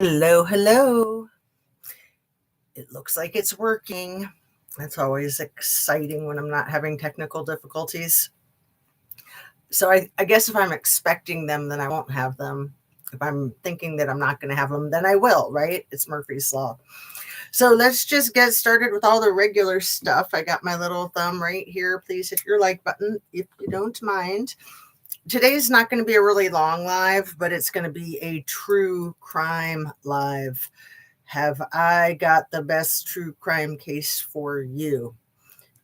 Hello, hello. It looks like it's working. That's always exciting when I'm not having technical difficulties. So I guess if I'm expecting them, then I won't have them. If I'm thinking that I'm not going to have them, then I will, right? It's Murphy's Law. So let's just get started with all the regular stuff. I got my little thumb right here. Please hit your like button if you don't mind. Today's not going to be a really long live, but it's going to be a true crime live. Have I got the best true crime case for you?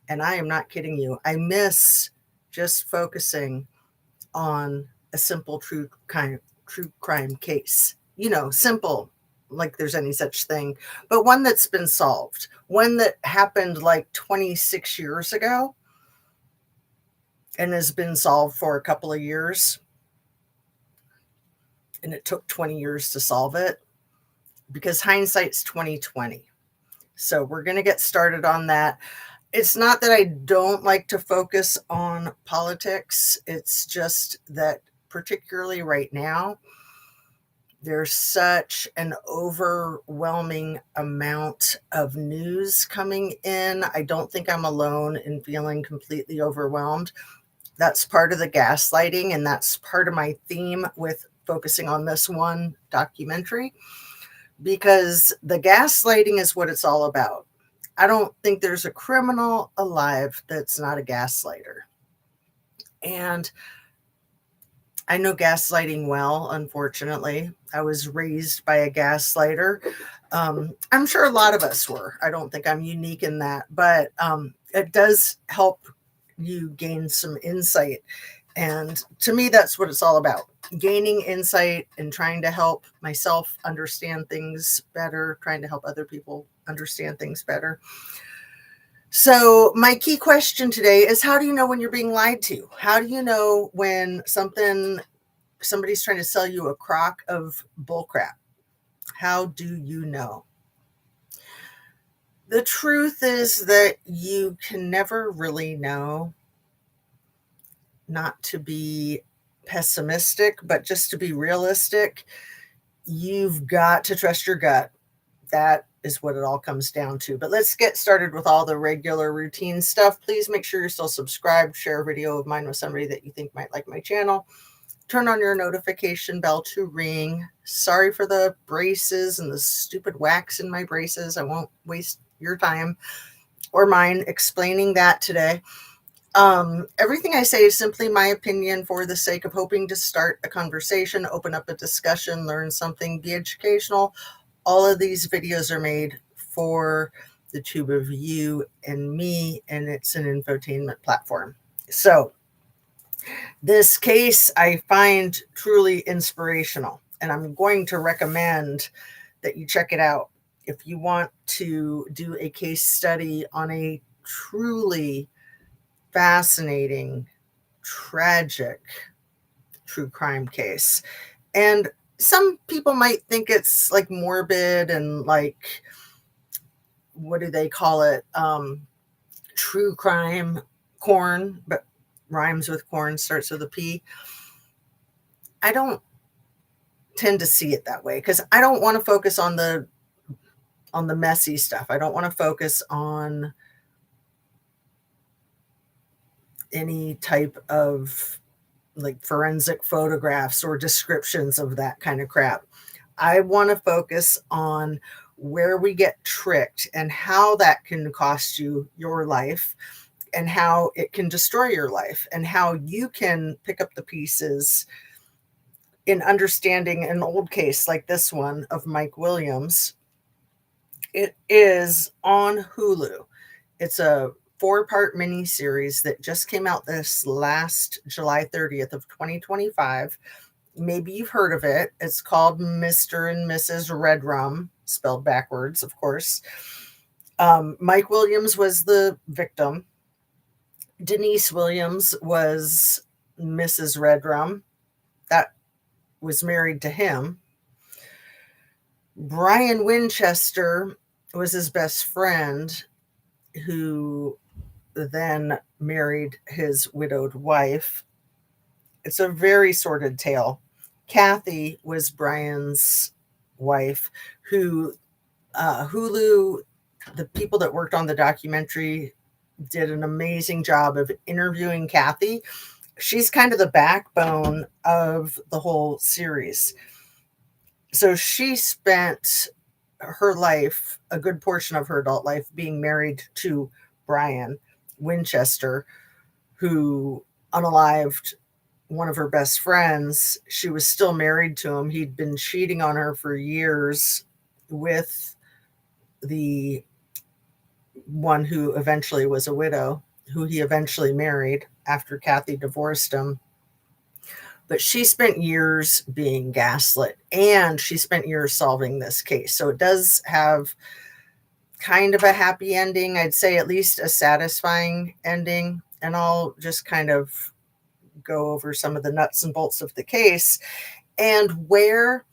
And I am not kidding you. I miss just focusing on a simple true crime case. Simple, like there's any such thing, but one that's been solved. One that happened like 26 years ago and has been solved for a couple of years. And it took 20 years to solve it because hindsight's 2020. So we're going to get started on that. It's not that I don't like to focus on politics. It's just that particularly right now, there's such an overwhelming amount of news coming in. I don't think I'm alone in feeling completely overwhelmed. That's part of the gaslighting, and that's part of my theme with focusing on this one documentary, because the gaslighting is what it's all about. I don't think there's a criminal alive that's not a gaslighter. And I know gaslighting well, unfortunately. I was raised by a gaslighter. I'm sure a lot of us were. I don't think I'm unique in that, but it does help you gain some insight. And to me, that's what it's all about, gaining insight and trying to help myself understand things better, trying to help other people understand things better. So my key question today is, how do you know when you're being lied to? How do you know when somebody's trying to sell you a crock of bullcrap? How do you know? The truth is that you can never really know. Not to be pessimistic, but just to be realistic, you've got to trust your gut. That is what it all comes down to. But let's get started with all the regular routine stuff. Please make sure you're still subscribed. Share a video of mine with somebody that you think might like my channel. Turn on your notification bell to ring. Sorry for the braces and the stupid wax in my braces. I won't waste your time or mine explaining that today. Everything I say is simply my opinion for the sake of hoping to start a conversation, open up a discussion, learn something, be educational. All of these videos are made for the tube of you and me, and it's an infotainment platform. So this case I find truly inspirational, and I'm going to recommend that you check it out if you want to do a case study on a truly fascinating, tragic true crime case. And some people might think it's like morbid and like, what do they call it? True crime corn, but rhymes with corn, starts with a P. I don't tend to see it that way because I don't want to focus on the messy stuff. I don't want to focus on any type of like forensic photographs or descriptions of that kind of crap. I want to focus on where we get tricked and how that can cost you your life and how it can destroy your life and how you can pick up the pieces in understanding an old case like this one of Mike Williams. It is on Hulu. It's a 4-part miniseries that just came out this last July 30th of 2025. Maybe you've heard of it. It's called Mr. and Mrs. Redrum, spelled backwards, of course. Mike Williams was the victim. Denise Williams was Mrs. Redrum. That was married to him. Brian Winchester was his best friend, who then married his widowed wife. It's a very sordid tale. Kathy was Brian's wife, who Hulu, the people that worked on the documentary did an amazing job of interviewing Kathy. She's kind of the backbone of the whole series. So she spent her life, a good portion of her adult life, being married to Brian Winchester, who unalived one of her best friends. She was still married to him. He'd been cheating on her for years with the one who eventually was a widow, who he eventually married after Kathy divorced him. But she spent years being gaslit, and she spent years solving this case. So it does have kind of a happy ending. I'd say at least a satisfying ending. And I'll just kind of go over some of the nuts and bolts of the case and where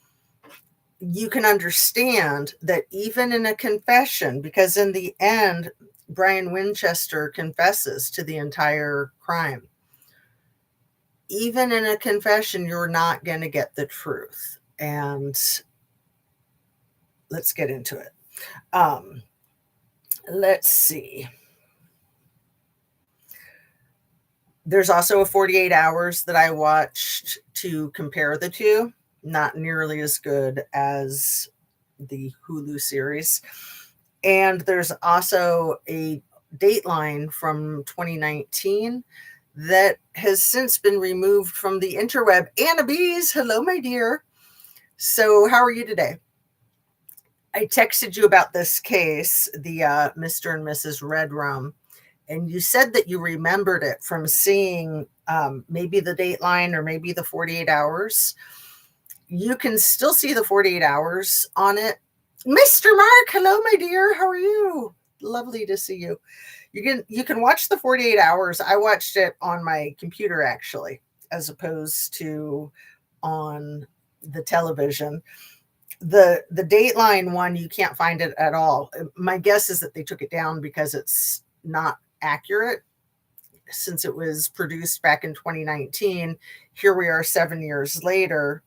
you can understand that even in a confession, because in the end, Brian Winchester confesses to the entire crime. Even in a confession, you're not going to get the truth. And let's get into it. Let's see. There's also a 48 hours that I watched to compare the two. Not nearly as good as the Hulu series. And there's also a Dateline from 2019 that has since been removed from the interweb. Anna Bees, hello, my dear. So how are you today? I texted you about this case, the Mr. and Mrs. Red Rum, and you said that you remembered it from seeing maybe the Dateline or maybe the 48 hours. You can still see the 48 hours on it. Mr. Mark, hello, my dear. How are you? Lovely to see you. You can watch the 48 hours. I watched it on my computer, actually, as opposed to on the television. The Dateline one, you can't find it at all. My guess is that they took it down because it's not accurate. Since it was produced back in 2019, here we are 7 years later,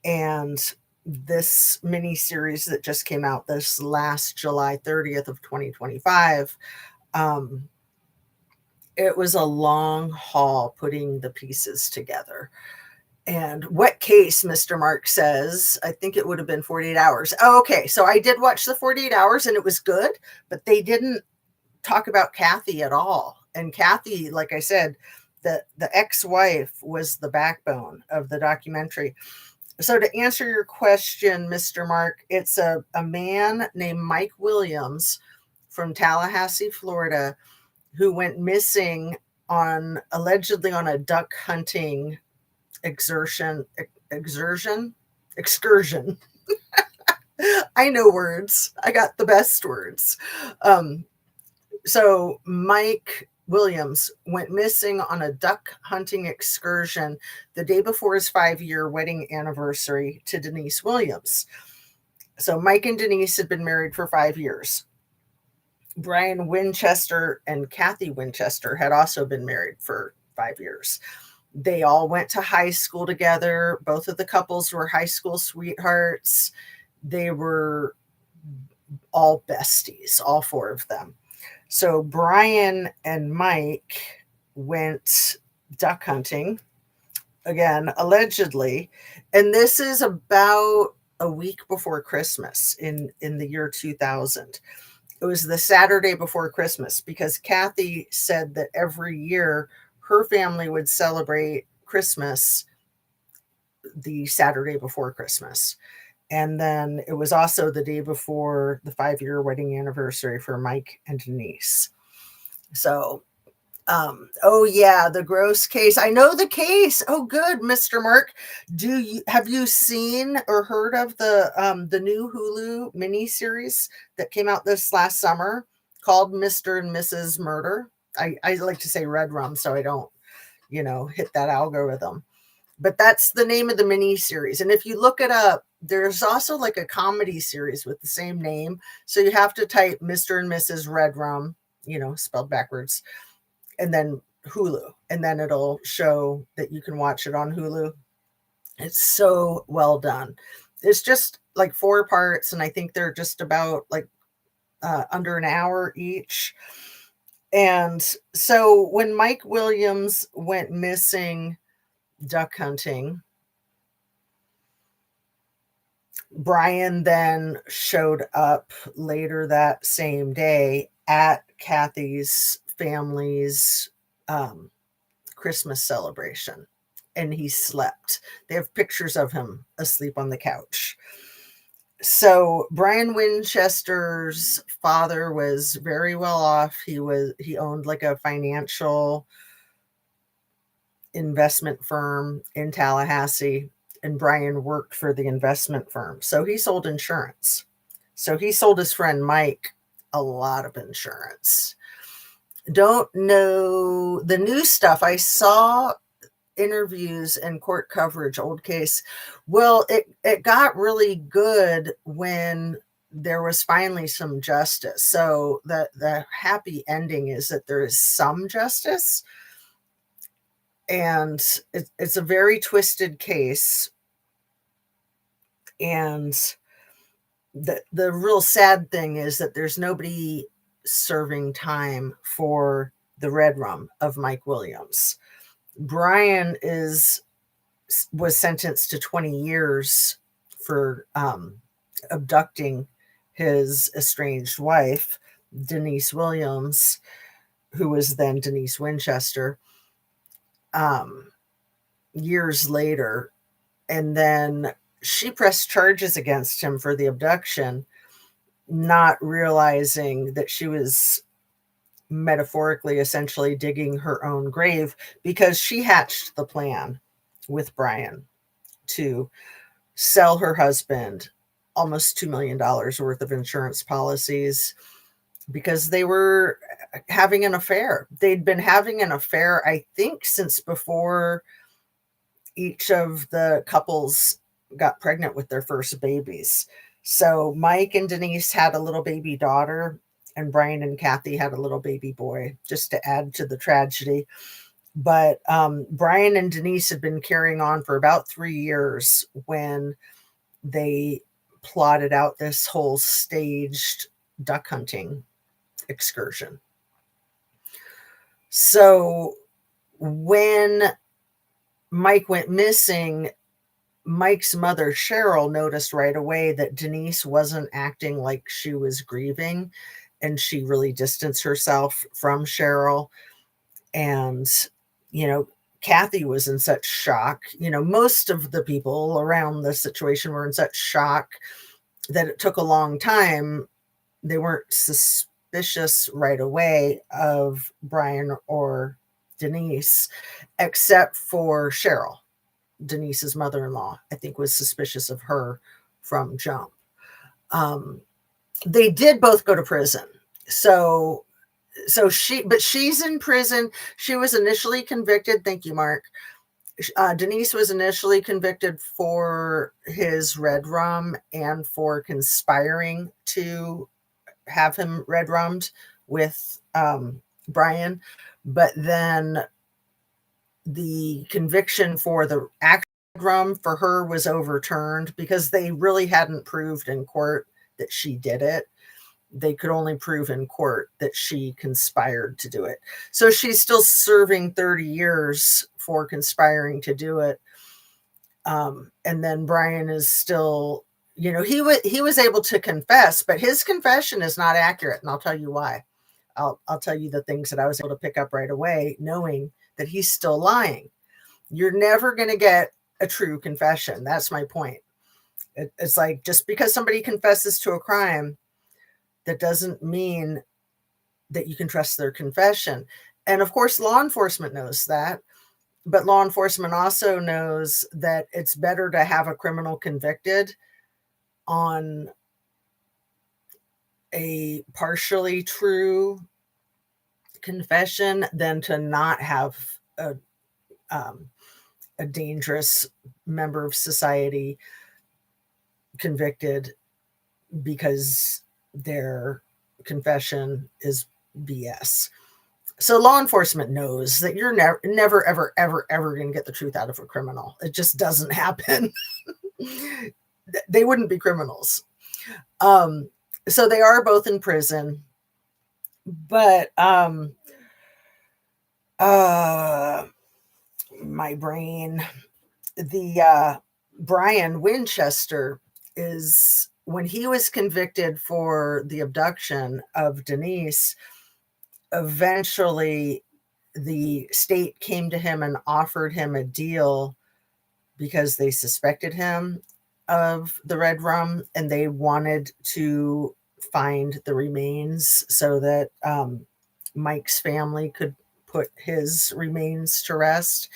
and this mini series that just came out this last July 30th of 2025, it was a long haul putting the pieces together. And what case, Mr. Mark says, I think it would have been 48 hours. Oh, okay, so I did watch the 48 hours and it was good, but they didn't talk about Kathy at all. And Kathy, like I said, the ex-wife was the backbone of the documentary. So to answer your question, Mr. Mark, it's a man named Mike Williams from Tallahassee, Florida, who went missing allegedly on a duck hunting excursion. I know words. I got the best words. So Mike Williams went missing on a duck hunting excursion the day before his 5-year wedding anniversary to Denise Williams. So Mike and Denise had been married for 5 years. Brian Winchester and Kathy Winchester had also been married for 5 years. They all went to high school together. Both of the couples were high school sweethearts. They were all besties, all four of them. So Brian and Mike went duck hunting, again, allegedly. And this is about a week before Christmas in the year 2000. It was the Saturday before Christmas because Kathy said that every year her family would celebrate Christmas the Saturday before Christmas. And then it was also the day before the 5-year wedding anniversary for Mike and Denise. So, oh yeah, the gross case. I know the case. Oh, good, Mr. Mark. Have you seen or heard of the new Hulu miniseries that came out this last summer called Mr. and Mrs. Murder? I like to say Red Rum so I don't, hit that algorithm. But that's the name of the mini series. And if you look it up, there's also like a comedy series with the same name. So you have to type Mr. and Mrs. Red Rum, spelled backwards, and then Hulu. And then it'll show that you can watch it on Hulu. It's so well done. It's just like 4 parts, and I think they're just about like under an hour each. And so when Mike Williams went missing duck hunting, Brian then showed up later that same day at Kathy's family's Christmas celebration, and he slept. They have pictures of him asleep on the couch. So Brian Winchester's father was very well off. He owned like a financial investment firm in Tallahassee, and Brian worked for the investment firm. So he sold insurance. So he sold his friend Mike a lot of insurance. Don't know the new stuff. I saw interviews and court coverage, old case. Well, it got really good when there was finally some justice. So the happy ending is that there is some justice, and it's a very twisted case. And the real sad thing is that there's nobody serving time for the red rum of Mike Williams. Brian was sentenced to 20 years for abducting his estranged wife, Denise Williams, who was then Denise Winchester, years later. And then she pressed charges against him for the abduction, not realizing that she was metaphorically essentially digging her own grave, because she hatched the plan with Brian to sell her husband almost $2 million worth of insurance policies because they were having an affair. They'd been having an affair, I think, since before each of the couples got pregnant with their first babies. So Mike and Denise had a little baby daughter, and Brian and Kathy had a little baby boy, just to add to the tragedy. But Brian and Denise had been carrying on for about 3 years when they plotted out this whole staged duck hunting excursion. So when Mike went missing, Mike's mother, Cheryl, noticed right away that Denise wasn't acting like she was grieving, and she really distanced herself from Cheryl. And, Kathy was in such shock. Most of the people around the situation were in such shock that it took a long time. They weren't suspicious right away of Brian or Denise, except for Cheryl. Denise's mother-in-law, I think, was suspicious of her from jump. They did both go to prison. So she's in prison. She was initially convicted. Thank you, Mark. Denise was initially convicted for his red rum and for conspiring to have him red rummed with Brian. But then the conviction for the actual rum for her was overturned because they really hadn't proved in court that she did it. They could only prove in court that she conspired to do it. So she's still serving 30 years for conspiring to do it. And then Brian is still, he was able to confess, but his confession is not accurate. And I'll tell you why. I'll tell you the things that I was able to pick up right away, knowing that he's still lying. You're never going to get a true confession. That's my point. It's like, just because somebody confesses to a crime, that doesn't mean that you can trust their confession. And of course, law enforcement knows that, but law enforcement also knows that it's better to have a criminal convicted on a partially true confession than to not have a dangerous member of society convicted because their confession is BS. So law enforcement knows that you're never, ever, ever, ever going to get the truth out of a criminal. It just doesn't happen. They wouldn't be criminals. So they are both in prison, but my brain, the Brian Winchester, is when he was convicted for the abduction of Denise, eventually the state came to him and offered him a deal because they suspected him of the red rum and they wanted to find the remains so that Mike's family could put his remains to rest.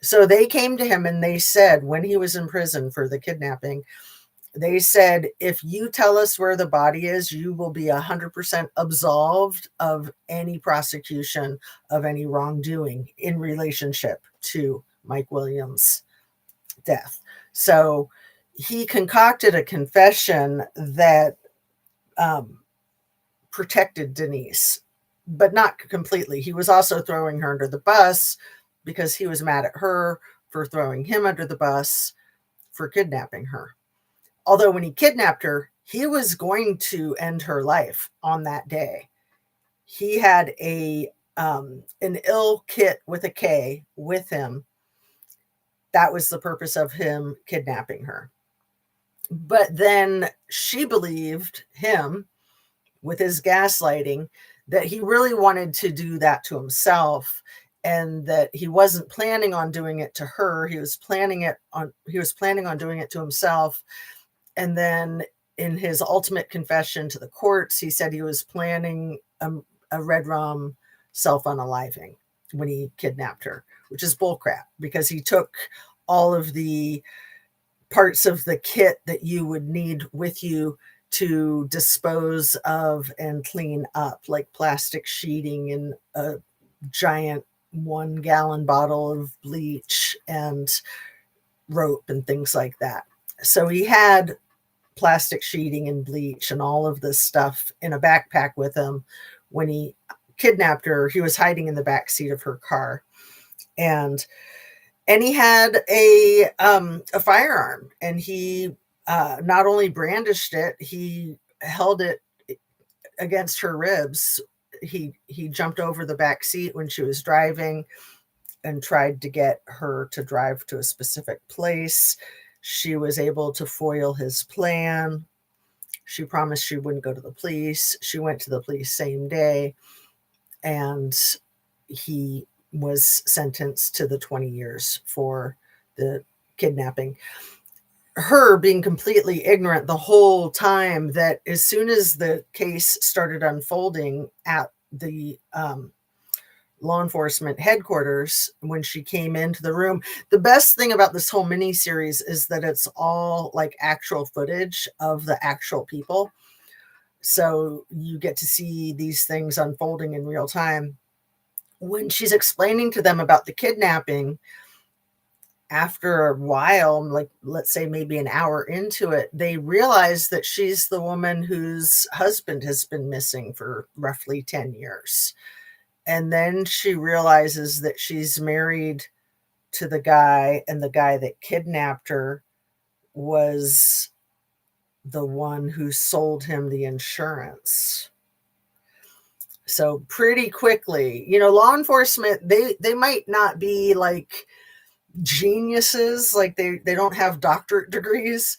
So they came to him and they said, when he was in prison for the kidnapping, they said, if you tell us where the body is, you will be 100% absolved of any prosecution of any wrongdoing in relationship to Mike Williams' death. So he concocted a confession that protected Denise, but not completely. He was also throwing her under the bus because he was mad at her for throwing him under the bus for kidnapping her. Although when he kidnapped her, he was going to end her life on that day. He had an ill kit with a K with him. That was the purpose of him kidnapping her. But then she believed him with his gaslighting that he really wanted to do that to himself and that he wasn't planning on doing it to her. He was planning on doing it to himself. And then in his ultimate confession to the courts, he said he was planning a red rum self-unaliving when he kidnapped her, which is bullcrap because he took all of the parts of the kit that you would need with you to dispose of and clean up, like plastic sheeting and a giant 1-gallon bottle of bleach and rope and things like that. So he had plastic sheeting and bleach and all of this stuff in a backpack with him. When he kidnapped her, he was hiding in the back seat of her car. And he had a firearm, and he not only brandished it, he held it against her ribs. He jumped over the back seat when she was driving and tried to get her to drive to a specific place. She was able to foil his plan. She promised she wouldn't go to the police. She went to the police same day, and he was sentenced to the 20 years for the kidnapping. Her being completely ignorant the whole time that as soon as the case started unfolding at the law enforcement headquarters, when she came into the room, the best thing about this whole mini series is that it's all like actual footage of the actual people. So you get to see these things unfolding in real time. When she's explaining to them about the kidnapping, after a while, like let's say maybe an hour into it, they realize that she's the woman whose husband has been missing for roughly 10 years. And then she realizes that she's married to the guy, and the guy that kidnapped her was the one who sold him the insurance. So pretty quickly, law enforcement, they might not be like geniuses, like they don't have doctorate degrees,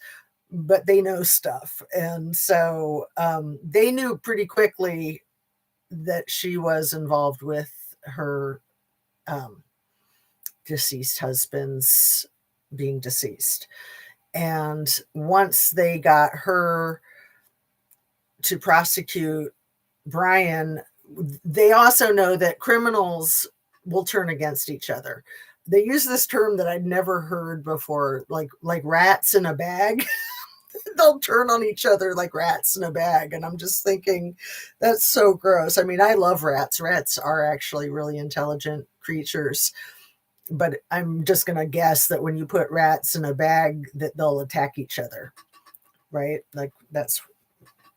but they know stuff. And so they knew pretty quickly that she was involved with her deceased husband's being deceased. And once they got her to prosecute Brian, they also know that criminals will turn against each other. They use this term that I'd never heard before, like rats in a bag. They'll turn on each other like rats in a bag. And I'm just thinking, that's so gross. I mean, I love rats. Rats are actually really intelligent creatures. But I'm just going to guess that when you put rats in a bag, that they'll attack each other, right? Like that's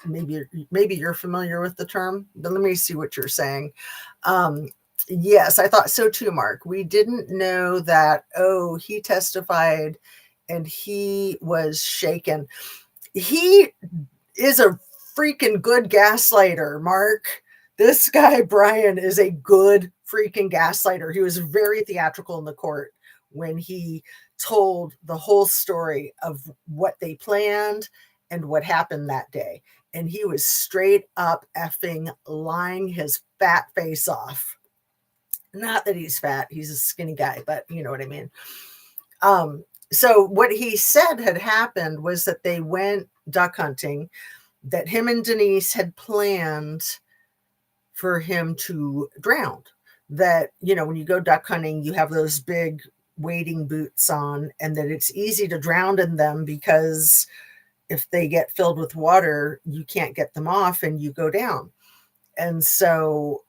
maybe you're familiar with the term, but let me see what you're saying. Um, yes, I thought so too, Mark. We didn't know that, oh, he testified and he was shaken. He is a freaking good gaslighter, Mark. This guy, Brian, is a good freaking gaslighter. He was very theatrical in the court when he told the whole story of what they planned and what happened that day. And he was straight up effing lying his fat face off. Not that he's fat, he's a skinny guy, but you know what I mean. So what he said had happened was that they went duck hunting, that him and Denise had planned for him to drown. That, you know, when you go duck hunting, you have those big wading boots on, and that it's easy to drown in them because if they get filled with water, you can't get them off and you go down. And so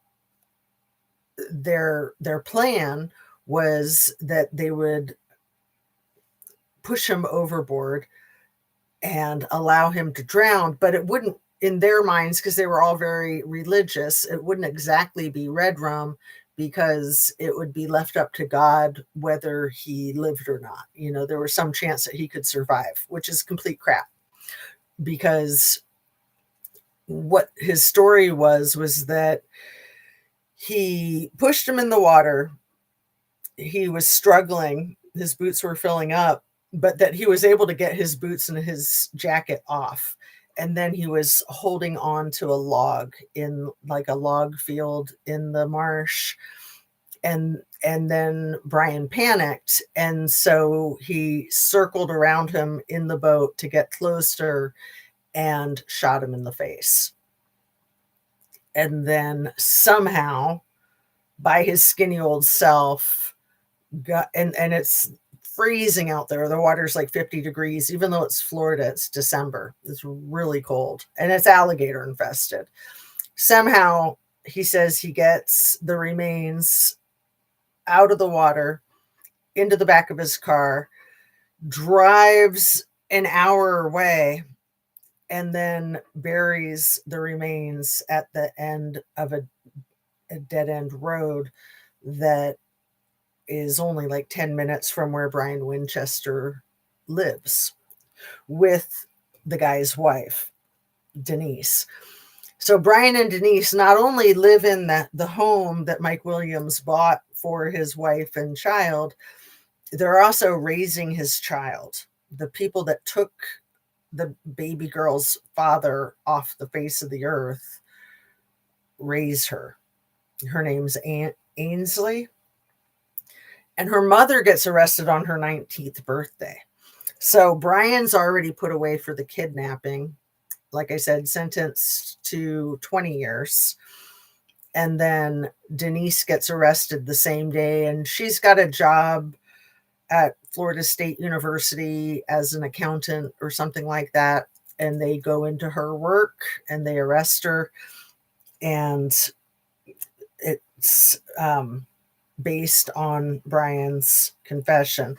their plan was that they would push him overboard and allow him to drown, but it wouldn't, in their minds, because they were all very religious, it wouldn't exactly be red rum, because it would be left up to God whether he lived or not. You know, there was some chance that he could survive, which is complete crap, because what his story was that he pushed him in the water. He was struggling. His boots were filling up, but that he was able to get his boots and his jacket off. And then he was holding on to a log in like a log field in the marsh. And then Brian panicked. And so he circled around him in the boat to get closer and shot him in the face. And then somehow, by his skinny old self, got, and it's freezing out there. The water's like 50 degrees, even though it's Florida, it's December. It's really cold and it's alligator infested. Somehow, he says he gets the remains out of the water into the back of his car, drives an hour away, and then buries the remains at the end of a dead end road that is only like 10 minutes from where Brian Winchester lives with the guy's wife, Denise. So Brian and Denise not only live in the home that Mike Williams bought for his wife and child, they're also raising his child. The people that took the baby girl's father off the face of the earth raise her. Her name's Aunt Ainsley. And her mother gets arrested on her 19th birthday. So Brian's already put away for the kidnapping. Like I said, sentenced to 20 years. And then Denise gets arrested the same day. And she's got a job at Florida State University as an accountant or something like that. And they go into her work and they arrest her. And it's based on Brian's confession.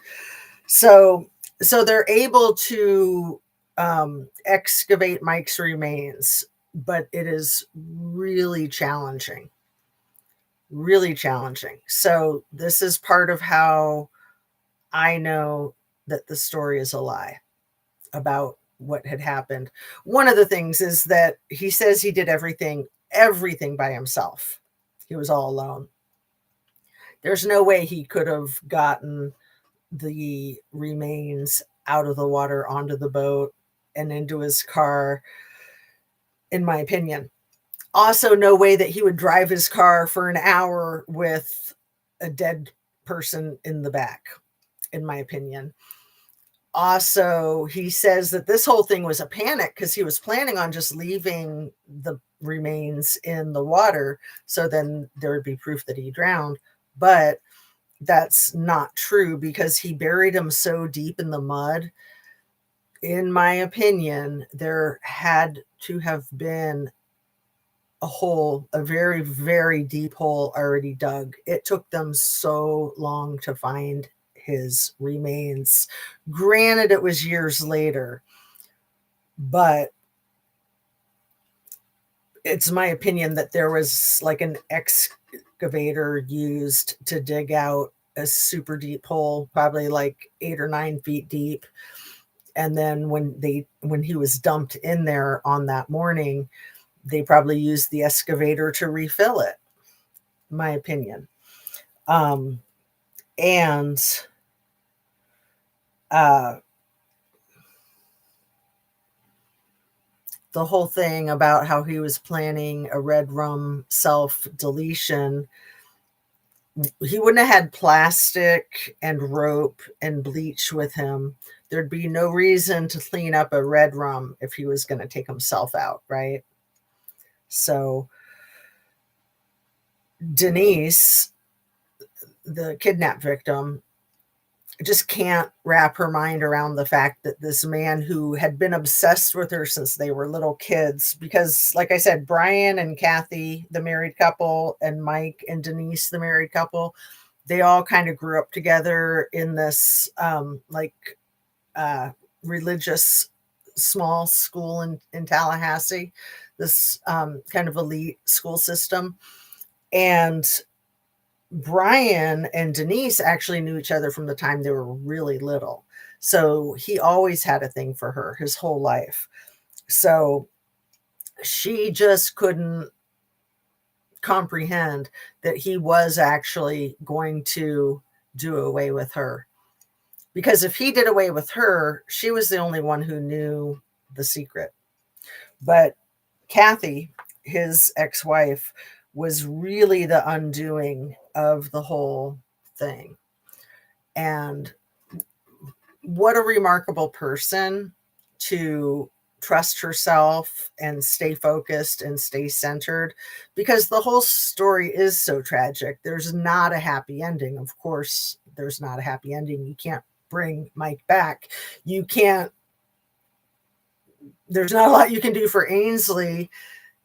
So they're able to excavate Mike's remains, but it is really challenging. Really challenging. So this is part of how I know that the story is a lie about what had happened. One of the things is that he says he did everything by himself. He was all alone. There's no way he could have gotten the remains out of the water onto the boat and into his car, in my opinion. Also, no way that he would drive his car for an hour with a dead person in the back, in my opinion. Also, he says that this whole thing was a panic because he was planning on just leaving the remains in the water. So then there would be proof that he drowned. But that's not true because he buried him so deep in the mud. In my opinion, there had to have been a hole, a very, very deep hole already dug. It took them so long to find his remains. Granted, it was years later, but it's my opinion that there was like an excavator used to dig out a super deep hole, probably like 8 or 9 feet deep. And then when he was dumped in there on that morning, they probably used the excavator to refill it, my opinion. Um, and uh, the whole thing about how he was planning a red rum self deletion, he wouldn't have had plastic and rope and bleach with him. There'd be no reason to clean up a red rum if he was going to take himself out, right? So Denise, the kidnap victim, just can't wrap her mind around the fact that this man who had been obsessed with her since they were little kids, because like I said, Brian and Kathy, the married couple, and Mike and Denise, the married couple, they all kind of grew up together in this uh, religious small school in Tallahassee, this kind of elite school system. And Brian and Denise actually knew each other from the time they were really little. So he always had a thing for her his whole life. So she just couldn't comprehend that he was actually going to do away with her. Because if he did away with her, she was the only one who knew the secret. But Kathy, his ex wife, was really the undoing of the whole thing. And what a remarkable person to trust herself and stay focused and stay centered, because the whole story is so tragic. There's not a happy ending. Of course, there's not a happy ending. You can't bring Mike back. You can't, there's not a lot you can do for Ainsley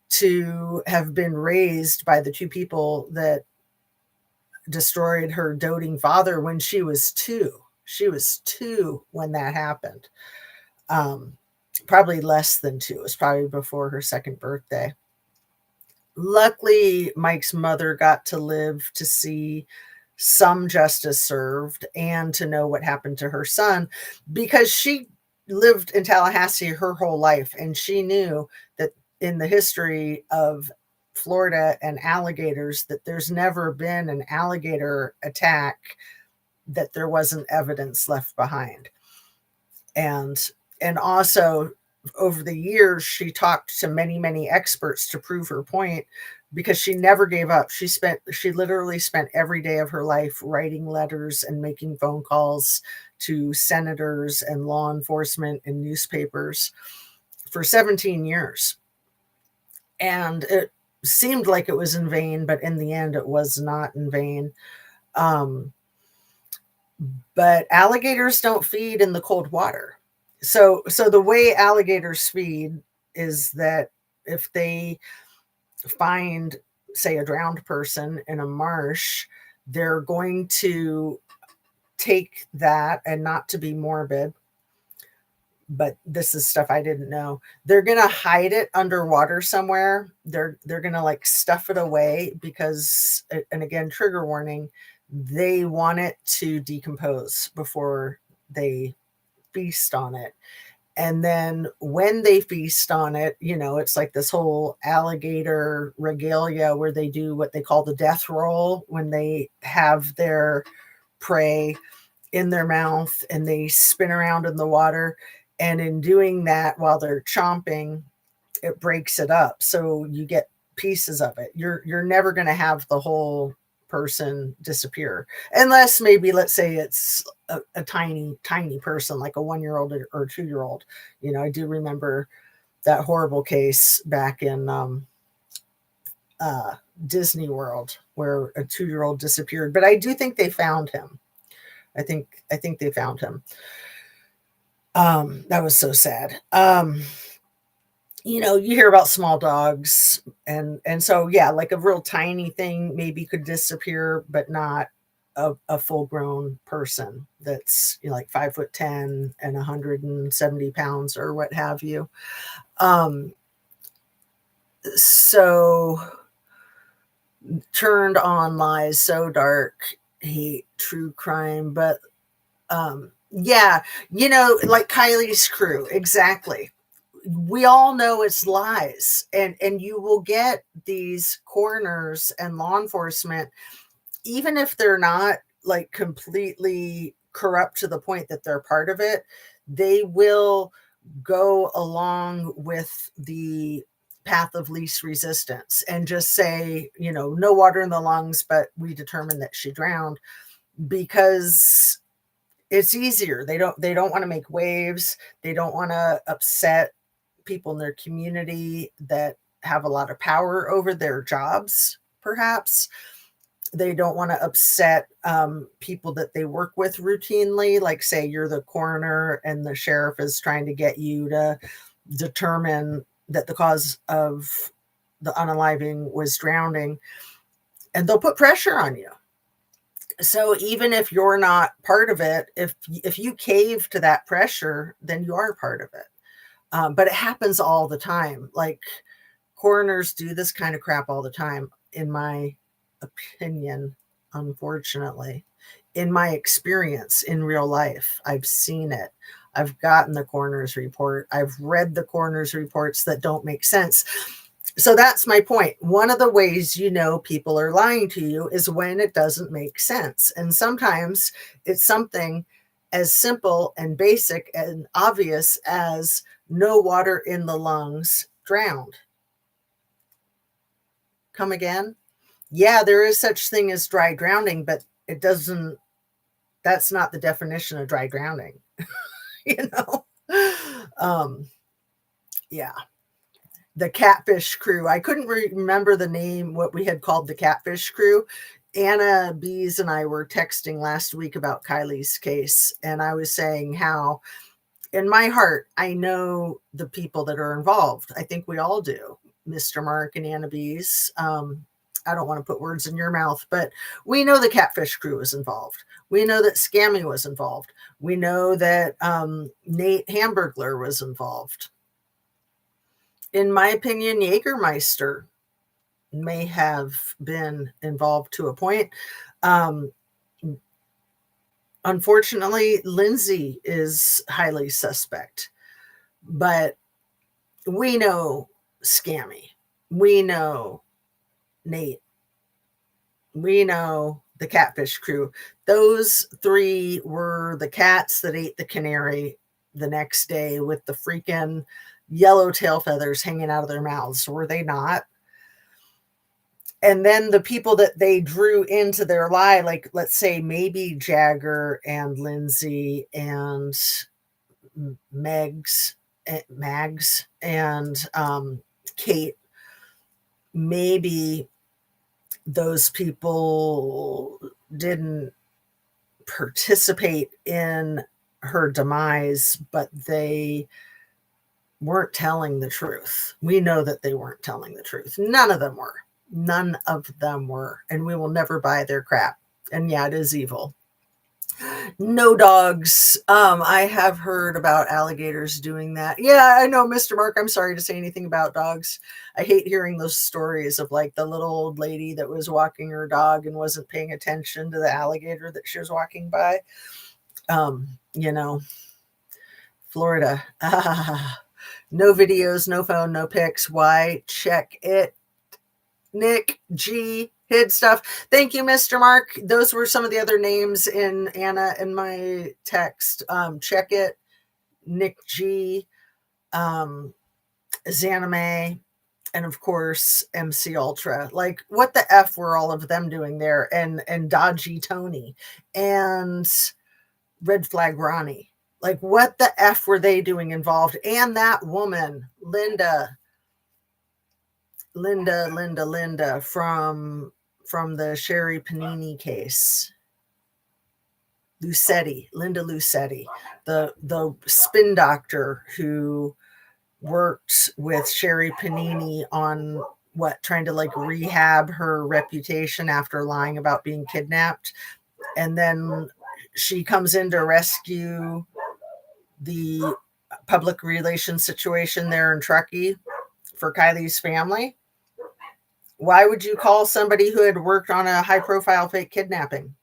to have been raised by the two people that destroyed her doting father when she was 2. She was 2 when that happened. Um, Probably less than 2. It was probably before her second birthday. Luckily, Mike's mother got to live to see some justice served and to know what happened to her son, because she lived in Tallahassee her whole life, and she knew that in the history of Florida and alligators, that there's never been an alligator attack that there wasn't evidence left behind. And also over the years, she talked to many experts to prove her point, because she never gave up. She literally spent every day of her life writing letters and making phone calls to senators and law enforcement and newspapers for 17 years. And it seemed like it was in vain, but in the end, it was not in vain. Um, but alligators don't feed in the cold water. So the way alligators feed is that if they find, say, a drowned person in a marsh, they're going to take that, and not to be morbid, but this is stuff I didn't know. They're going to hide it underwater somewhere. They're going to like stuff it away because, and again, trigger warning, they want it to decompose before they feast on it. And then when they feast on it, it's like this whole alligator regalia where they do what they call the death roll when they have their prey in their mouth and they spin around in the water. And in doing that, while they're chomping, it breaks it up. So you get pieces of it. You're never going to have the whole person disappear, unless maybe, let's say, it's a tiny person, like a 1-year-old or 2-year-old. I do remember that horrible case back in Disney World where a 2-year-old disappeared, but I do think they found him. I think they found him. That was so sad. You hear about small dogs, and so yeah, like a real tiny thing maybe could disappear, but not a full grown person that's like 5'10" and 170 pounds or what have you. Um, So turned on lies, so dark, hate, true crime. But yeah, like Kylie's crew, exactly. We all know it's lies, and you will get these coroners and law enforcement, even if they're not like completely corrupt to the point that they're part of it, they will go along with the path of least resistance and just say, no water in the lungs, but we determined that she drowned, because it's easier. They don't want to make waves. They don't want to upset people in their community that have a lot of power over their jobs, perhaps. They don't want to upset people that they work with routinely, like say you're the coroner and the sheriff is trying to get you to determine that the cause of the unaliving was drowning, and they'll put pressure on you. So even if you're not part of it, if you cave to that pressure, then you are part of it. But it happens all the time. Like, coroners do this kind of crap all the time, in my opinion, unfortunately. In my experience in real life, I've seen it. I've gotten the coroner's report. I've read the coroner's reports that don't make sense. So that's my point. One of the ways people are lying to you is when it doesn't make sense. And sometimes it's something as simple and basic and obvious as no water in the lungs, drowned. Come again? Yeah, there is such thing as dry drowning, but that's not the definition of dry drowning. you know? Yeah. The catfish crew. I couldn't remember the name, what we had called the catfish crew. Anna Bees and I were texting last week about Kylie's case, and I was saying how in my heart, I know the people that are involved. I think we all do, Mr. Mark and Anna Bees. I don't want to put words in your mouth, but we know the catfish crew was involved. We know that Scammy was involved. We know that Nate Hamburglar was involved. In my opinion, Jägermeister may have been involved to a point. Unfortunately, Lindsay is highly suspect, but we know Scammy. We know Nate. We know the catfish crew. Those three were the cats that ate the canary the next day with the freaking yellow tail feathers hanging out of their mouths, were they not? And then the people that they drew into their lie, like let's say maybe Jagger and Lindsay and Mags and Kate, maybe those people didn't participate in her demise, but they weren't telling the truth. We know that they weren't telling the truth. None of them were. None of them were. And we will never buy their crap. And yeah, it is evil. No dogs. I have heard about alligators doing that. Yeah, I know, Mr. Mark. I'm sorry to say anything about dogs. I hate hearing those stories of like the little old lady that was walking her dog and wasn't paying attention to the alligator that she was walking by. Florida. No videos, no phone, no pics. Why? Check it. Nick G. Hid stuff. Thank you, Mr. Mark. Those were some of the other names in Anna in my text. Check it. Nick G. Zanime, and of course MC Ultra. Like, what the F were all of them doing there? And Dodgy Tony and Red Flag Ronnie. Like, what the F were they doing involved? And that woman, Linda from the Sherry Panini case. Linda Lucetti, the spin doctor who worked with Sherry Panini on trying to like rehab her reputation after lying about being kidnapped. And then she comes in to rescue the public relations situation there in Truckee for Kylie's family? Why would you call somebody who had worked on a high-profile fake kidnapping?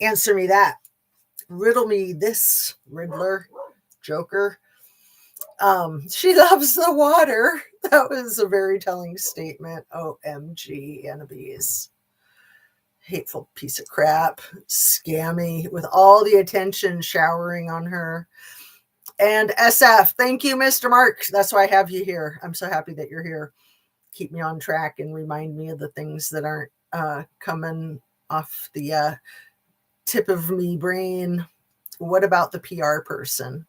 Answer me that. Riddle me this, Riddler, Joker. She loves the water. That was a very telling statement. OMG, enemies. Hateful piece of crap. Scammy, with all the attention showering on her. And SF, thank you, Mr. Mark. That's why I have you here. I'm so happy that you're here. Keep me on track and remind me of the things that aren't coming off the tip of me brain. What about the PR person?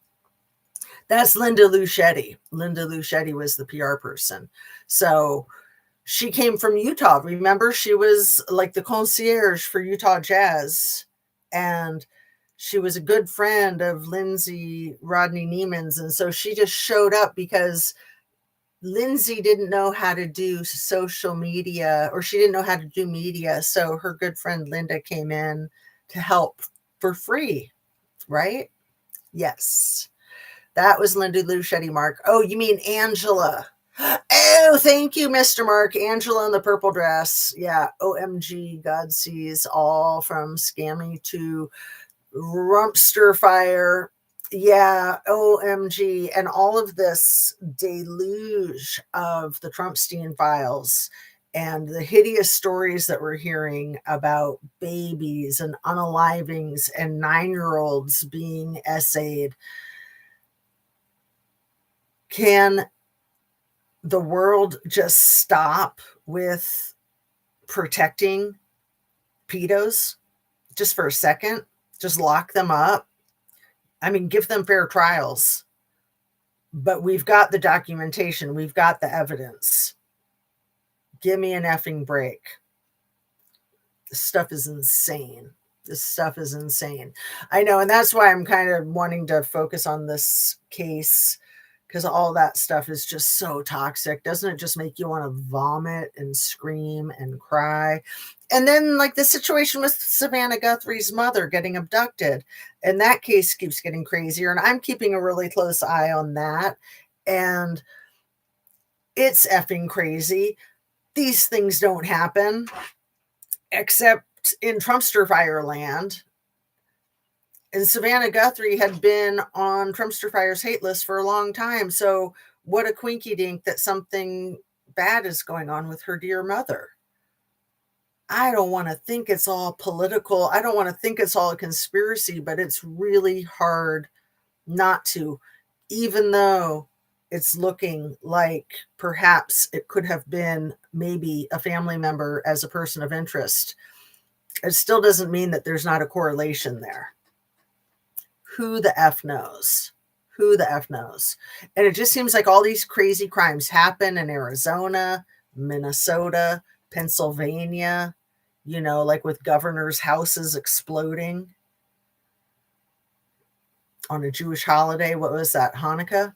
That's Linda Luschetti. Linda Luschetti was the PR person. So she came from Utah. Remember, she was like the concierge for Utah Jazz. And she was a good friend of Lindsay Rodney Neiman's. And so she just showed up because Lindsay didn't know how to do social media, or she didn't know how to do media. So her good friend Linda came in to help for free, right? Yes. That was Linda Luschetti, Mark. Oh, you mean Angela. Oh, thank you, Mr. Mark. Angela in the purple dress. Yeah, OMG, God sees all, from scammy to Rumpster fire. Yeah, OMG. And all of this deluge of the Trumpstein files and the hideous stories that we're hearing about babies and unalivings and 9-year-olds being essayed. Can the world just stop with protecting pedos just for a second? Just lock them up. I mean, give them fair trials. But we've got the documentation. We've got the evidence. Give me an effing break. This stuff is insane. This stuff is insane. I know. And that's why I'm kind of wanting to focus on this case, because all that stuff is just so toxic. Doesn't it just make you want to vomit and scream and cry? And then, like, the situation with Savannah Guthrie's mother getting abducted, and that case keeps getting crazier. And I'm keeping a really close eye on that. And it's effing crazy. These things don't happen except in Trumpster Fireland. And Savannah Guthrie had been on Trumpster Fire's hate list for a long time. So what a quinky dink that something bad is going on with her dear mother. I don't want to think it's all political. I don't want to think it's all a conspiracy, but it's really hard not to, even though it's looking like perhaps it could have been maybe a family member as a person of interest. It still doesn't mean that there's not a correlation there. Who the F knows? Who the F knows? And it just seems like all these crazy crimes happen in Arizona, Minnesota, Pennsylvania, you know, like with governors' houses exploding on a Jewish holiday. What was that, Hanukkah?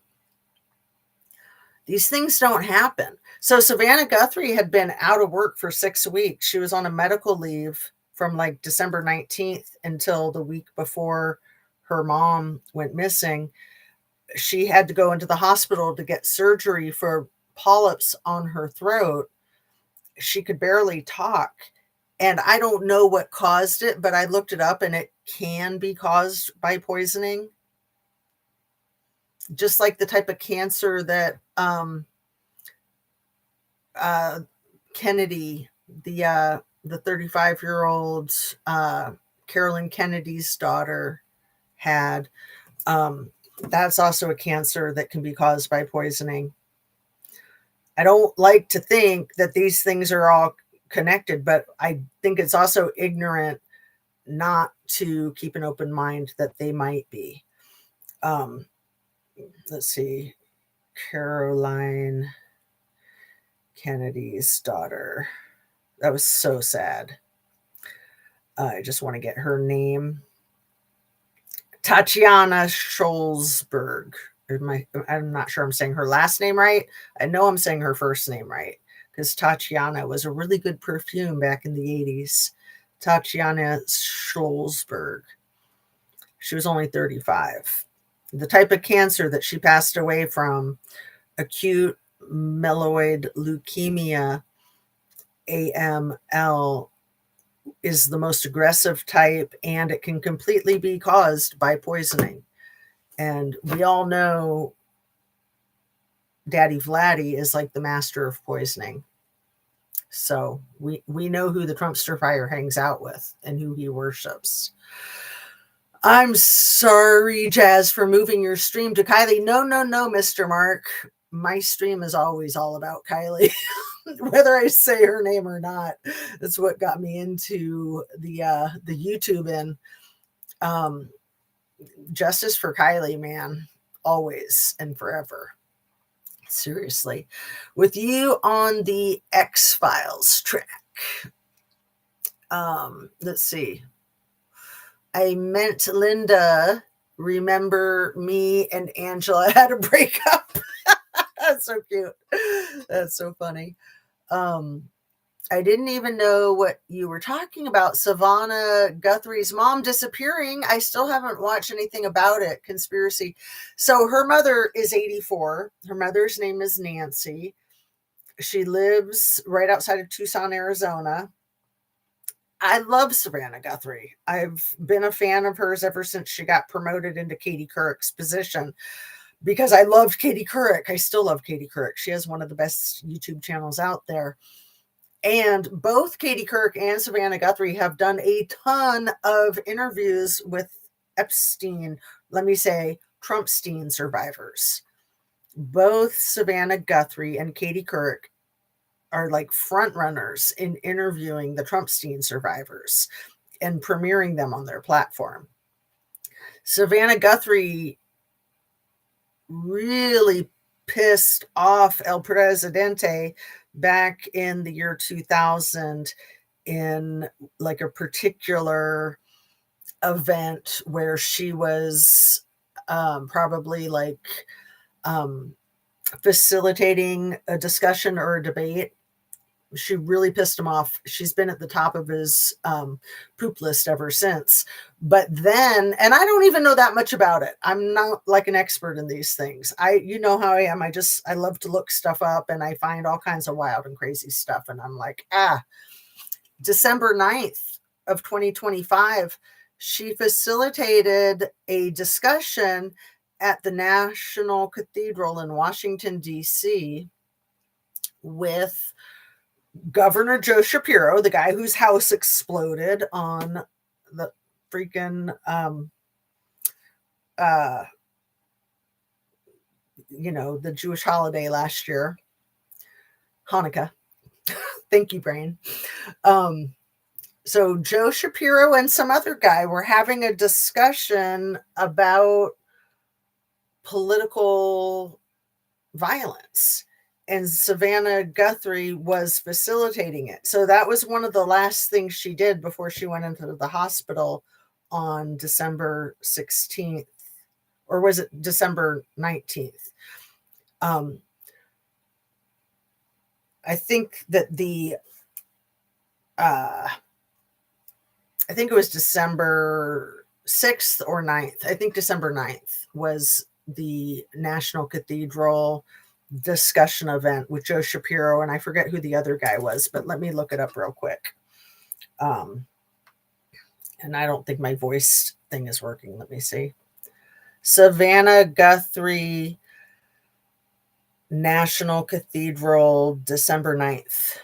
These things don't happen. So Savannah Guthrie had been out of work for 6 weeks. She was on a medical leave from like December 19th until the week before her mom went missing. She had to go into the hospital to get surgery for polyps on her throat. She could barely talk. And I don't know what caused it, but I looked it up and it can be caused by poisoning. Just like the type of cancer that Kennedy, the 35-year-old Carolyn Kennedy's daughter had. That's also a cancer that can be caused by poisoning. I don't like to think that these things are all connected, but I think it's also ignorant not to keep an open mind that they might be. Let's see. Caroline Kennedy's daughter. That was so sad. I just want to get her name. Tatiana Scholzberg. I'm not sure I'm saying her last name right. I know I'm saying her first name right, because Tatiana was a really good perfume back in the 80s. Tatiana Scholzberg. She was only 35. The type of cancer that she passed away from acute myeloid leukemia, AML, is the most aggressive type, and it can completely be caused by poisoning. And we all know Daddy Vladdy is like the master of poisoning. So we know who the Trumpster fire hangs out with and who he worships. I'm sorry, Jazz, for moving your stream to Kylie. No, Mr. Mark. My stream is always all about Kylie, whether I say her name or not. That's what got me into the YouTube. And justice for Kylie, man, always and forever. Seriously. With you on the X-Files track. Let's see. I meant Linda, remember me and Angela had a breakup. That's so cute. That's so funny. I didn't even know what you were talking about. Savannah Guthrie's mom disappearing. I still haven't watched anything about it. Conspiracy. So her mother is 84. Her mother's name is Nancy. She lives right outside of Tucson, Arizona. I love Savannah Guthrie. I've been a fan of hers ever since she got promoted into Katie Couric's position, because I loved Katie Couric. I still love Katie Couric. She has one of the best YouTube channels out there. And both Katie Couric and Savannah Guthrie have done a ton of interviews with Epstein, let me say, Trumpstein survivors. Both Savannah Guthrie and Katie Couric are like front runners in interviewing the Trumpstein survivors and premiering them on their platform. Savannah Guthrie really pissed off El Presidente back in the year 2000 in like a particular event where she was probably like facilitating a discussion or a debate. She really pissed him off. She's been at the top of his poop list ever since. But then, and I don't even know that much about it. I'm not like an expert in these things. You know how I am. I love to look stuff up, and I find all kinds of wild and crazy stuff. And I'm like, December 9th of 2025, she facilitated a discussion at the National Cathedral in Washington, D.C. with Governor Joe Shapiro, the guy whose house exploded on the freaking, the Jewish holiday last year, Hanukkah. Thank you, brain. So Joe Shapiro and some other guy were having a discussion about political violence, and Savannah Guthrie was facilitating it. So that was one of the last things she did before she went into the hospital on December 16th, or was it December 19th? I think that I think it was December 6th or 9th. I think December 9th was the National Cathedral discussion event with Joe Shapiro, and I forget who the other guy was, but let me look it up real quick. And I don't think my voice thing is working. Let me see. Savannah Guthrie National Cathedral, December 9th.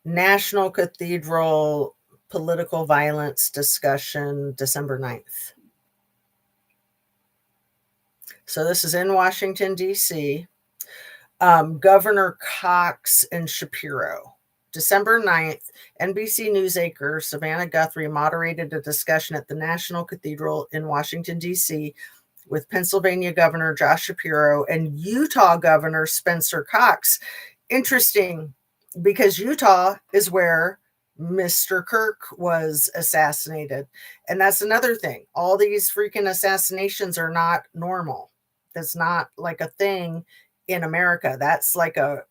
National Cathedral political violence discussion, December 9th. So this is in Washington, D.C. Governor Cox and Shapiro. December 9th, NBC News anchor Savannah Guthrie moderated a discussion at the National Cathedral in Washington, D.C. with Pennsylvania Governor Josh Shapiro and Utah Governor Spencer Cox. Interesting, because Utah is where Mr. Kirk was assassinated. And that's another thing. All these freaking assassinations are not normal. That's not like a thing in America. That's like a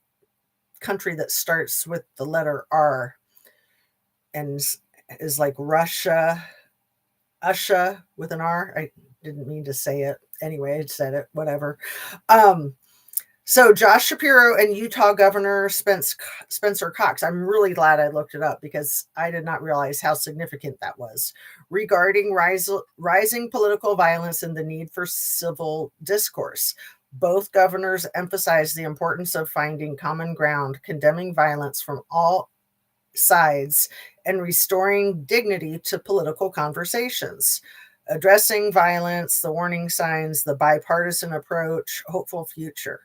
country that starts with the letter R and is like Russia with an R. Didn't mean to say it. Anyway, I said it, whatever. So Josh Shapiro and Utah Governor Spencer Cox, I'm really glad I looked it up because I did not realize how significant that was, regarding rising political violence and the need for civil discourse. Both governors emphasized the importance of finding common ground, condemning violence from all sides, and restoring dignity to political conversations. Addressing violence, the warning signs, the bipartisan approach, hopeful future.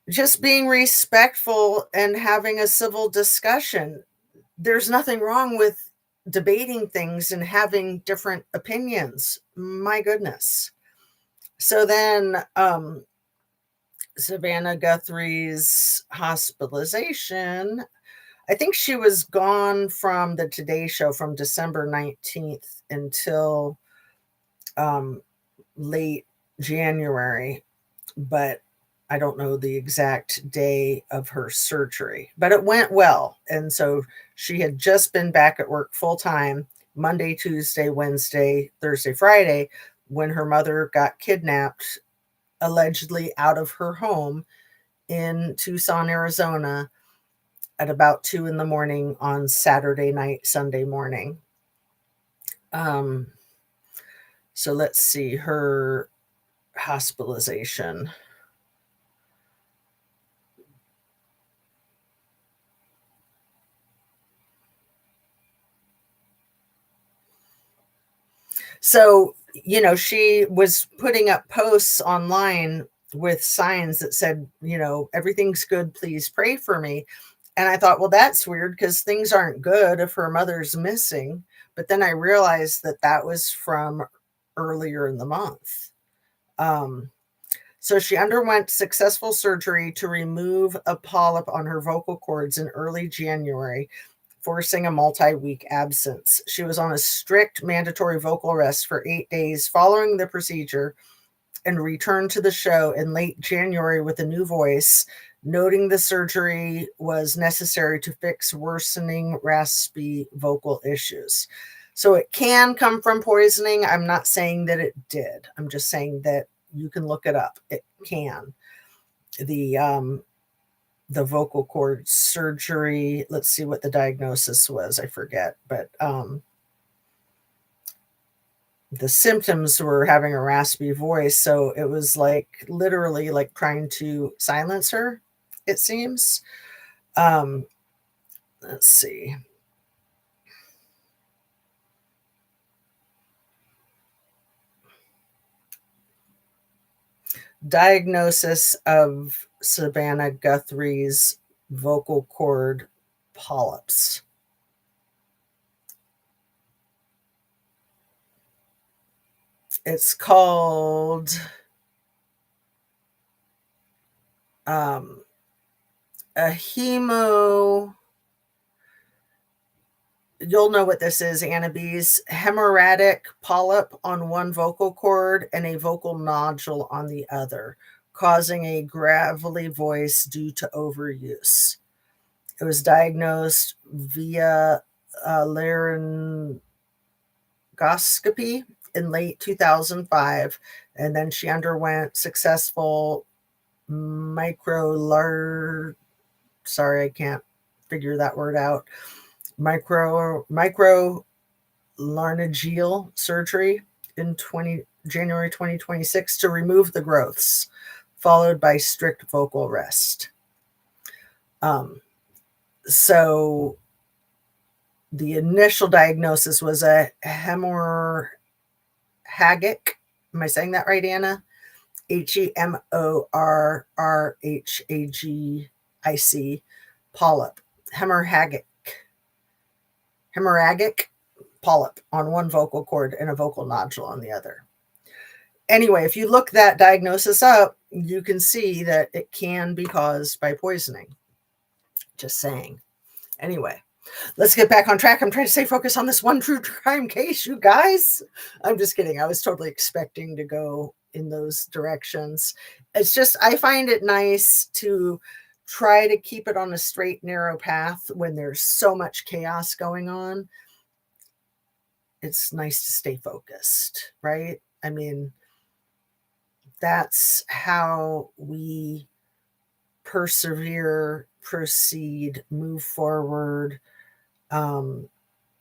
Just being respectful and having a civil discussion. There's nothing wrong with debating things and having different opinions. My goodness. So then, Savannah Guthrie's hospitalization, I think she was gone from the Today Show from December 19th until late January, but I don't know the exact day of her surgery, but it went well. And so she had just been back at work full time Monday, Tuesday, Wednesday, Thursday, Friday, when her mother got kidnapped, allegedly out of her home in Tucson, Arizona, at about 2 a.m. on Saturday night, Sunday morning. So let's see her hospitalization. So, she was putting up posts online with signs that said, everything's good, please pray for me. And I thought, well, that's weird because things aren't good if her mother's missing. But then I realized that that was from earlier in the month. So she underwent successful surgery to remove a polyp on her vocal cords in early January, forcing a multi-week absence. She was on a strict mandatory vocal rest for 8 days following the procedure and returned to the show in late January with a new voice, noting the surgery was necessary to fix worsening raspy vocal issues. So it can come from poisoning. I'm not saying that it did. I'm just saying that you can look it up. It can. The vocal cord surgery, let's see what the diagnosis was. I forget, but the symptoms were having a raspy voice. So it was literally like trying to silence her, it seems. Let's see. Diagnosis of Savannah Guthrie's vocal cord polyps. It's called a you'll know what this is, Annabise, hemorrhagic polyp on one vocal cord and a vocal nodule on the other, causing a gravelly voice due to overuse. It was diagnosed via laryngoscopy in late 2005, and then she underwent successful sorry, I can't figure that word out, microlaryngeal surgery in January 2026 to remove the growths, followed by strict vocal rest. So the initial diagnosis was a hemorrhagic, am I saying that right, Anna? HEMORRHAGIC polyp, hemorrhagic polyp on one vocal cord and a vocal nodule on the other. Anyway, if you look that diagnosis up, you can see that it can be caused by poisoning. Just saying. Anyway, let's get back on track. I'm trying to stay focused on this one true crime case, you guys. I'm just kidding. I was totally expecting to go in those directions. It's just, I find it nice to try to keep it on a straight, narrow path when there's so much chaos going on. it's nice to stay focused, right? I mean, that's how we persevere, proceed, move forward.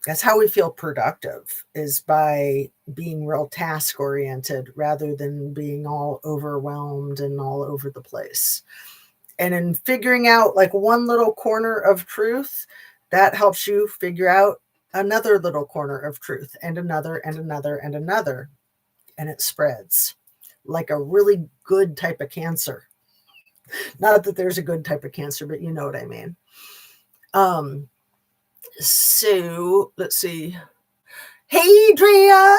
That's how we feel productive, is by being real task oriented rather than being all overwhelmed and all over the place. And in figuring out like one little corner of truth, that helps you figure out another little corner of truth, and another and another and another. And it spreads like a really good type of cancer. Not that there's a good type of cancer, but you know what I mean. So let's see. Hey, Drea,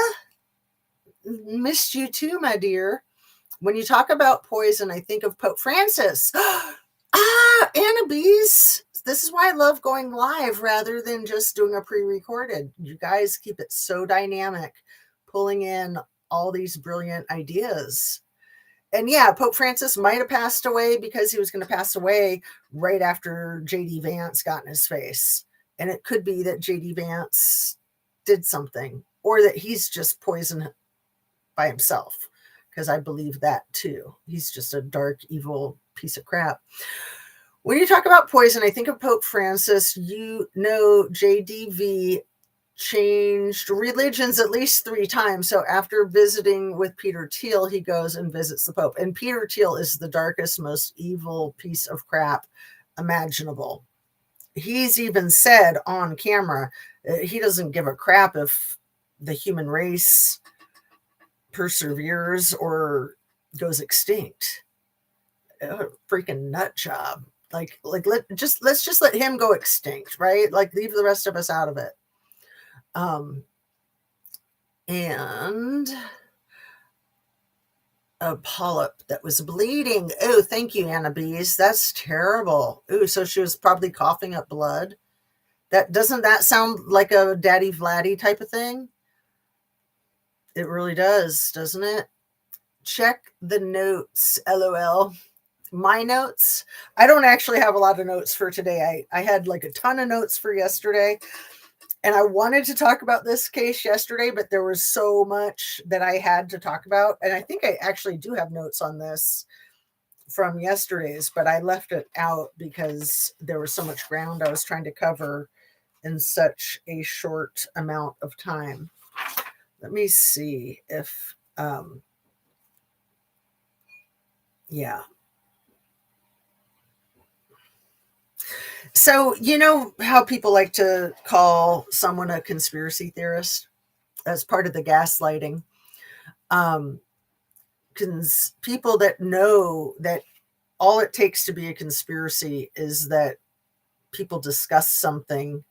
missed you too, my dear. When you talk about poison, I think of Pope Francis. Annabes, this is why I love going live rather than just doing a pre-recorded. You guys keep it so dynamic, pulling in all these brilliant ideas. And yeah, Pope Francis might have passed away because he was going to pass away right after J.D. Vance got in his face. And it could be that J.D. Vance did something, or that he's just poisoned by himself, because I believe that too. He's just a dark, evil piece of crap. When you talk about poison, I think of Pope Francis. You know, JDV changed religions at least 3 times. So after visiting with Peter Thiel, he goes and visits the Pope. And Peter Thiel is the darkest, most evil piece of crap imaginable. He's even said on camera, he doesn't give a crap if the human race perseveres or goes extinct. Freaking nut job. Let's just let him go extinct, right? Like, leave the rest of us out of it. And a polyp that was bleeding. Oh, thank you, Anna Bees. That's terrible. Oh, so she was probably coughing up blood. Doesn't that sound like a Daddy Vladdy type of thing? It really does, doesn't it? Check the notes, LOL. My notes. I don't actually have a lot of notes for today. I had like a ton of notes for yesterday, and I wanted to talk about this case yesterday, but there was so much that I had to talk about. And I think I actually do have notes on this from yesterday's, but I left it out because there was so much ground I was trying to cover in such a short amount of time. Let me see if, yeah. So, you know how people like to call someone a conspiracy theorist as part of the gaslighting? People that know that all it takes to be a conspiracy is that people discuss something,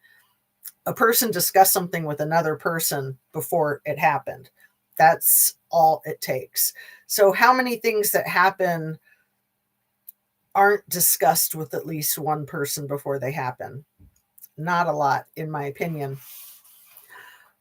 a person discussed something with another person before it happened. That's all it takes. So how many things that happen aren't discussed with at least one person before they happen? Not a lot, in my opinion.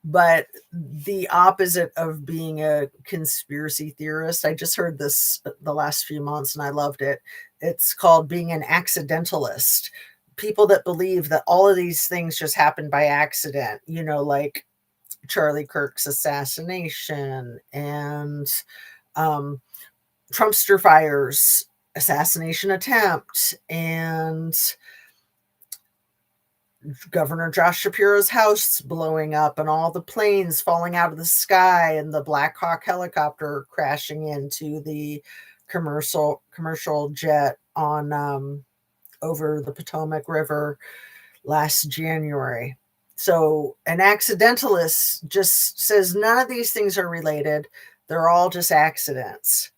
But the opposite of being a conspiracy theorist, I just heard this the last few months and I loved it. It's called being an accidentalist. People that believe that all of these things just happened by accident, you know, like Charlie Kirk's assassination and Trumpster Fire's assassination attempt and Governor Josh Shapiro's house blowing up and all the planes falling out of the sky and the Black Hawk helicopter crashing into the commercial jet on over the Potomac River last January. So an accidentalist just says none of these things are related. They're all just accidents.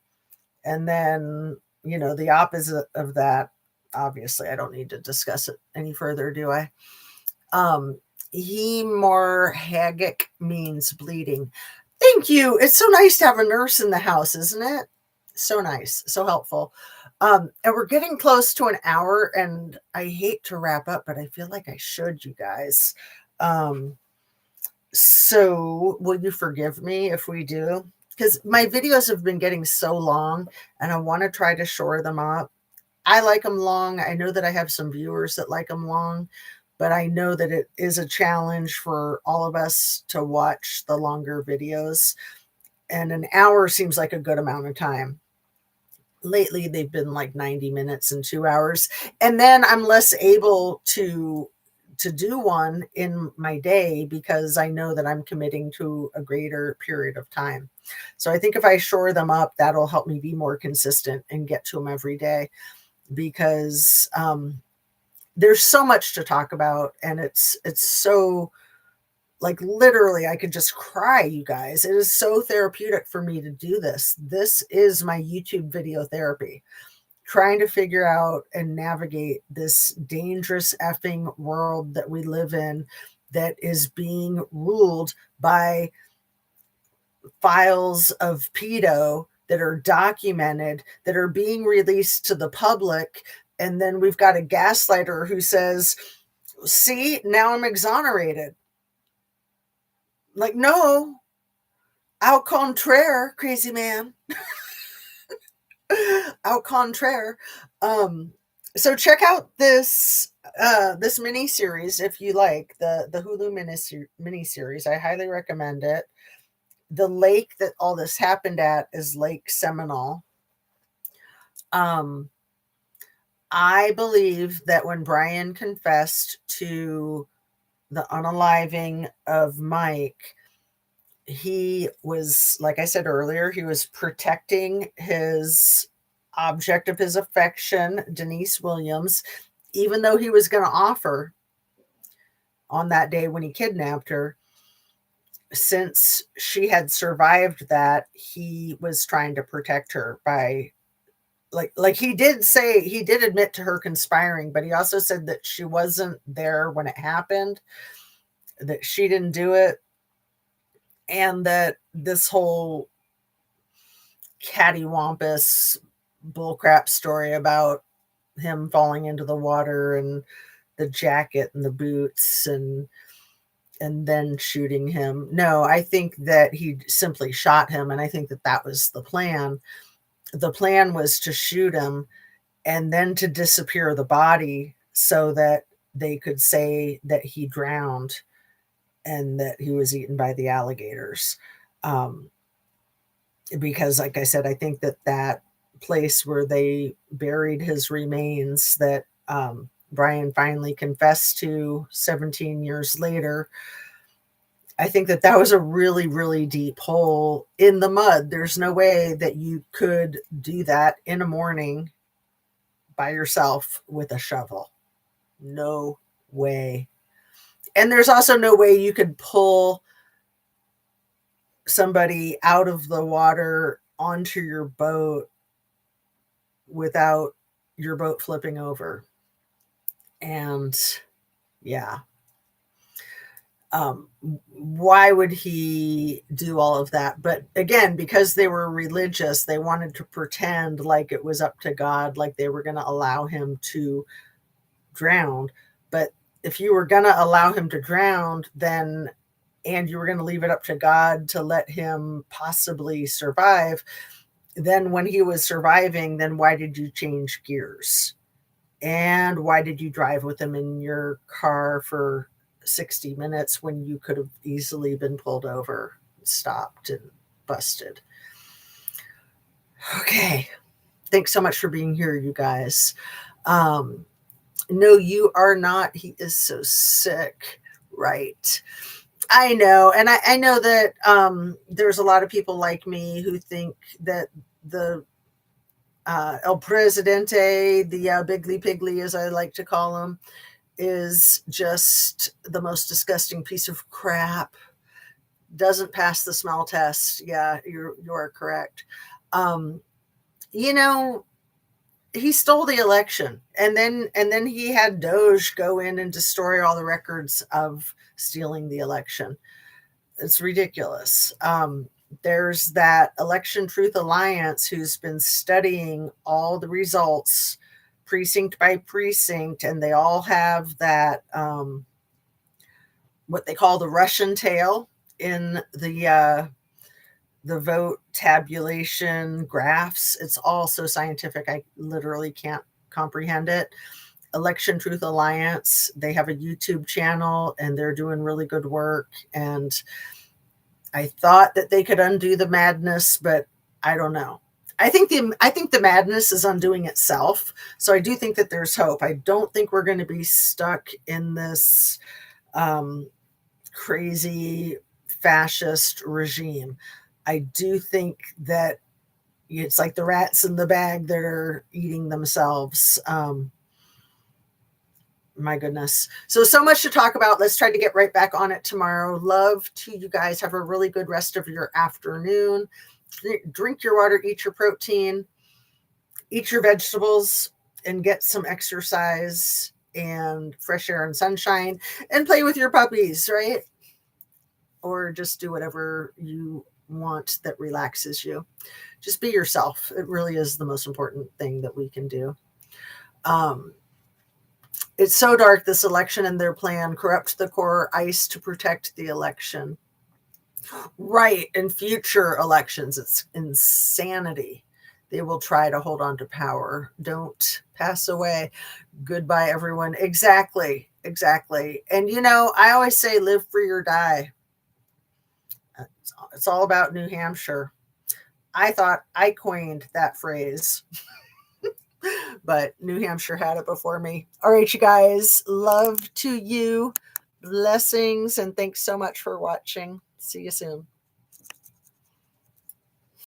And then, you know, the opposite of that, obviously, I don't need to discuss it any further, do I? Hemorrhagic means bleeding. Thank you. It's so nice to have a nurse in the house, isn't it? So nice, so helpful. And we're getting close to an hour, and I hate to wrap up, but I feel like I should, you guys. So will you forgive me if we do? Because my videos have been getting so long, and I want to try to shore them up. I like them long. I know that I have some viewers that like them long, but I know that it is a challenge for all of us to watch the longer videos, and an hour seems like a good amount of time. Lately, they've been like 90 minutes and 2 hours, and then I'm less able to do one in my day because I know that I'm committing to a greater period of time. So I think if I shore them up, that'll help me be more consistent and get to them every day, because there's so much to talk about, and it's so, like, literally I could just cry, you guys. It is so therapeutic for me to do this. This is my YouTube video therapy, trying to figure out and navigate this dangerous effing world that we live in, that is being ruled by files of pedo that are documented, that are being released to the public. And then we've got a gaslighter who says, see, now I'm exonerated. Like, no, au contraire, crazy man. Au contraire. So check out this mini series if you like the Hulu mini series. I highly recommend it. The lake that all this happened at is Lake Seminole. Um, I believe that when Brian confessed to the unaliving of Mike, he was, like I said earlier, he was protecting his object of his affection, Denise Williams, even though he was going to offer on that day when he kidnapped her. Since she had survived that, he was trying to protect her by, like he did say, he did admit to her conspiring, but he also said that she wasn't there when it happened, that she didn't do it, and that this whole cattywampus bullcrap story about him falling into the water and the jacket and the boots and then shooting him. No, I think that he simply shot him, and I think that that was the plan. The plan was to shoot him and then to disappear the body so that they could say that he drowned and that he was eaten by the alligators. Because, like I said, I think that that place where they buried his remains, that Brian finally confessed to 17 years later, I think that that was a really, really deep hole in the mud. There's no way that you could do that in a morning by yourself with a shovel. No way. And there's also no way you could pull somebody out of the water onto your boat without your boat flipping over. And yeah. Why would he do all of that? But again, because they were religious, they wanted to pretend like it was up to God, like they were going to allow him to drown. But if you were going to allow him to drown, then, and you were going to leave it up to God to let him possibly survive, then when he was surviving, then why did you change gears? And why did you drive with him in your car for 60 minutes when you could have easily been pulled over, stopped, and busted? Okay. Thanks so much for being here, you guys. No, you are not. He is so sick. Right. I know. And I know that there's a lot of people like me who think that the El Presidente, the Bigly Piggly, as I like to call him, is just the most disgusting piece of crap. Doesn't pass the smell test. Yeah, you are correct. You know, he stole the election, and then he had Doge go in and destroy all the records of stealing the election. It's ridiculous. There's that Election Truth Alliance who's been studying all the results precinct by precinct, and they all have that what they call the Russian tail in the vote tabulation graphs. It's all so scientific, I literally can't comprehend it. Election Truth Alliance, they have a YouTube channel and they're doing really good work. And I thought that they could undo the madness, but I don't know. I think the madness is undoing itself. So I do think that there's hope. I don't think we're going to be stuck in this crazy fascist regime. I do think that it's like the rats in the bag that are eating themselves. My goodness. So much to talk about. Let's try to get right back on it tomorrow. Love to you guys. Have a really good rest of your afternoon. Drink your water, eat your protein, eat your vegetables, and get some exercise and fresh air and sunshine, and play with your puppies, right? Or just do whatever you want that relaxes you. Just be yourself. It really is the most important thing that we can do. It's so dark, this election and their plan corrupt the core ICE to protect the election. Right, in future elections, it's insanity. They will try to hold on to power. Don't pass away. Goodbye, everyone. Exactly. And I always say live free or die. It's all about New Hampshire. I thought I coined that phrase, but New Hampshire had it before me. All right, you guys, love to you. Blessings, and thanks so much for watching. See you soon.